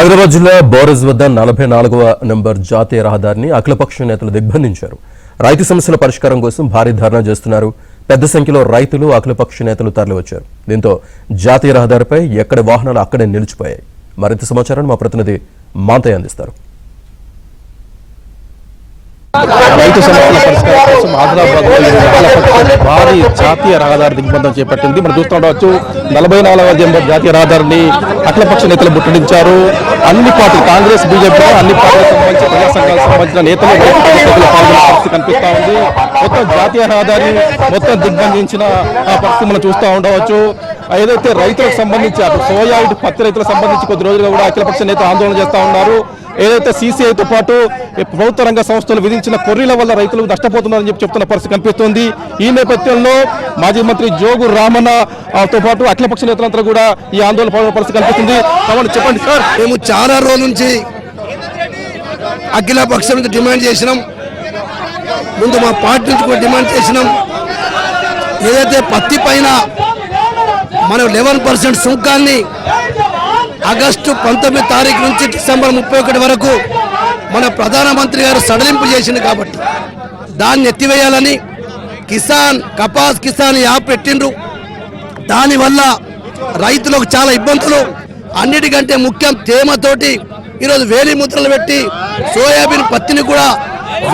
ఆదిలాబాద్ జిల్లా బోరజ్ వద్ద 44వ నంబర్ జాతీయ రహదారిని అఖిలపక్ష నేతలు దిగ్బంధించారు. రైతు సమస్యల పరిష్కారం కోసం భారీ ధర్నా చేస్తున్నారు. పెద్ద సంఖ్యలో రైతులు అఖిలపక్ష నేతలు తరలివచ్చారు. దీంతో జాతీయ రహదారిపై ఎక్కడి వాహనాలు అక్కడే నిలిచిపోయాయి. మరింత సమాచారాన్ని మా ప్రతినిధి మాంతయ్య అందిస్తారు. రైతు సమస్యల పరిష్కారం కోసం ఆదిలాబాద్ భారీ జాతీయ రహదారి దిగ్బంధం చేపట్టింది. మనం చూస్తూ ఉండవచ్చు 44వ నంబర్ జాతీయ రహదారిని అఖిలపక్ష నేతలు ముట్టడించారు. అన్ని పార్టీలు కాంగ్రెస్, బీజేపీ అన్ని పార్టీలకు సంబంధించి ప్రజా సంఘాలకు సంబంధించిన నేతలు పాల్గొనే పరిస్థితి కనిపిస్తా ఉంది. మొత్తం జాతీయ రహదారిని మొత్తం దిగ్బంధించిన పరిస్థితి మనం చూస్తూ ఉండవచ్చు. ఏదైతే రైతులకు సంబంధించి అటు సోయా ఇటు పత్తి రైతులకు సంబంధించి కొద్ది రోజులుగా కూడా అఖిలపక్ష నేతలు ఆందోళన చేస్తూ ఉన్నారు. ఏదైతే సీసీఐతో పాటు ప్రభుత్వ రంగ సంస్థలు విధించిన కొర్రీల వల్ల రైతులు నష్టపోతున్నారని చెప్తున్న పరిస్థితి కనిపిస్తోంది. ఈ నేపథ్యంలో మాజీ మంత్రి జోగు రామన్నతో పాటు అఖిలపక్ష నేతలంతా కూడా ఈ ఆందోళన పరిస్థితి కనిపిస్తుంది. చెప్పండి సార్. మేము చాలా రోజుల నుంచి అఖిలపక్షం నుంచి డిమాండ్ చేసినాం. ముందు మా పార్టీ నుంచి కూడా డిమాండ్ చేసినాం. ఏదైతే పత్తి పైన మనం 11% సుంకాన్ని ఆగస్టు 19 తారీఖు నుంచి డిసెంబర్ 31 వరకు మన ప్రధానమంత్రి గారు సడలింపు చేసింది కాబట్టి దాన్ని ఎత్తివేయాలని కపాస్ కిసాన్ యాప్ పెట్టిండ్రు. దానివల్ల రైతులకు చాలా ఇబ్బందులు. అన్నిటికంటే ముఖ్యం తేమతోటి ఈరోజు వేలి ముద్రలు పెట్టి సోయాబీన్ పత్తిని కూడా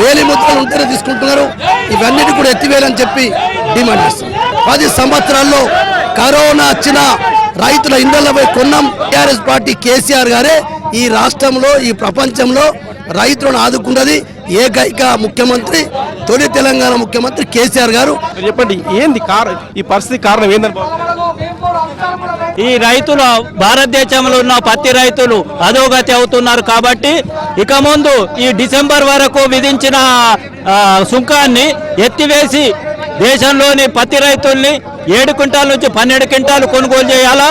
వేలి ముద్రలు ఉంటేనే తీసుకుంటున్నారు. ఇవన్నిటి కూడా ఎత్తివేయాలని చెప్పి డిమాండ్ చేస్తాం. 10 సంవత్సరాల్లో కరోనా వచ్చిన రైతుల ఇండ్లపై కొన్నాం. టీఆర్ఎస్ పార్టీ కేసీఆర్ గారే ఈ రాష్ట్రంలో ఈ ప్రపంచంలో రైతులను ఆదుకున్నది ఏకైక ముఖ్యమంత్రి, తొలి తెలంగాణ ముఖ్యమంత్రి కేసీఆర్ గారు. చెప్పండి, ఏంది ఈ పరిస్థితి కారణం ఏందని? ఈ రైతులు భారతదేశంలో ఉన్న పత్తి రైతులు అధోగతి అవుతున్నారు కాబట్టి ఇక ముందు ఈ డిసెంబర్ వరకు విధించిన సుంకాన్ని ఎత్తివేసి దేశంలోని పత్తి రైతుల్ని 7 క్వింటాల నుంచి 12 క్వింటాలు కొనుగోలు చేయాలా,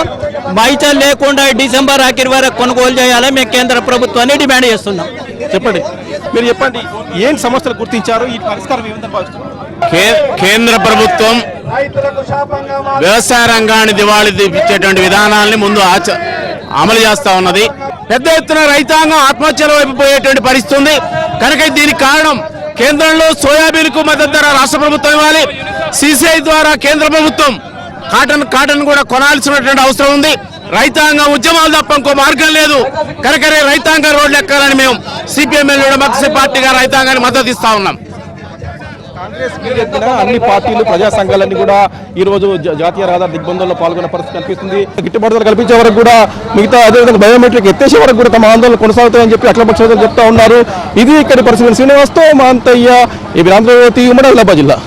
మైచల్ లేకుండా డిసెంబర్ ఆఖరి వరకు కొనుగోలు చేయాలా మేము కేంద్ర ప్రభుత్వాన్ని డిమాండ్ చేస్తున్నాం. చెప్పండి, మీరు చెప్పండి, ఏం సమస్యలు గుర్తించారు? ఈ పరిష్కారం ఏమిటని భావిస్తున్నారు? కేంద్ర ప్రభుత్వం వ్యవసాయ రంగాన్ని దివాళీ తీపించేటువంటి విధానాలని ముందు అమలు చేస్తా ఉన్నది. పెద్ద ఎత్తున రైతాంగం ఆత్మహత్యల వైపు పోయేటువంటి పరిస్థితి ఉంది. కనుక దీనికి కారణం కేంద్రంలో సోయాబీన్కు మద్దతు ధర రాష్ట్ర ప్రభుత్వం ఇవ్వాలి. సీసీఐ ద్వారా కేంద్ర ప్రభుత్వం కాటన్ కూడా కొనాల్సినటువంటి అవసరం ఉంది. రైతాంగం ఉద్యమాలు తప్ప ఇంకో మార్గం లేదు. కనుకనే రైతాంగ రోడ్లు ఎక్కాలని మేము సిపిఎంఎల్ డెమోక్రసీ పార్టీగా రైతాంగాన్ని మద్దతు ఇస్తా ఉన్నాం. కాంగ్రెస్, బీజేపీ అన్ని పార్టీలు ప్రజా సంఘాలన్నీ కూడా ఈ రోజు జాతీయ రహదారి దిగ్బంధంలో పాల్గొన్న పరిస్థితి కనిపిస్తుంది. గిట్టుబాటు కల్పించే వరకు కూడా మిగతా అదేవిధంగా బయోమెట్రిక్ ఎత్తేసే వరకు కూడా తమ ఆందోళన కొనసాగుతాయని చెప్పి అఖిలపక్ష నేతలు చెప్తా ఉన్నారు. ఇది ఇక్కడి పరిస్థితి. శ్రీనివాస్తో మాంతయ్య, ఆంధ్రజ్యోతి, ఉమ్మడి ఆదిలాబాద్ జిల్లా.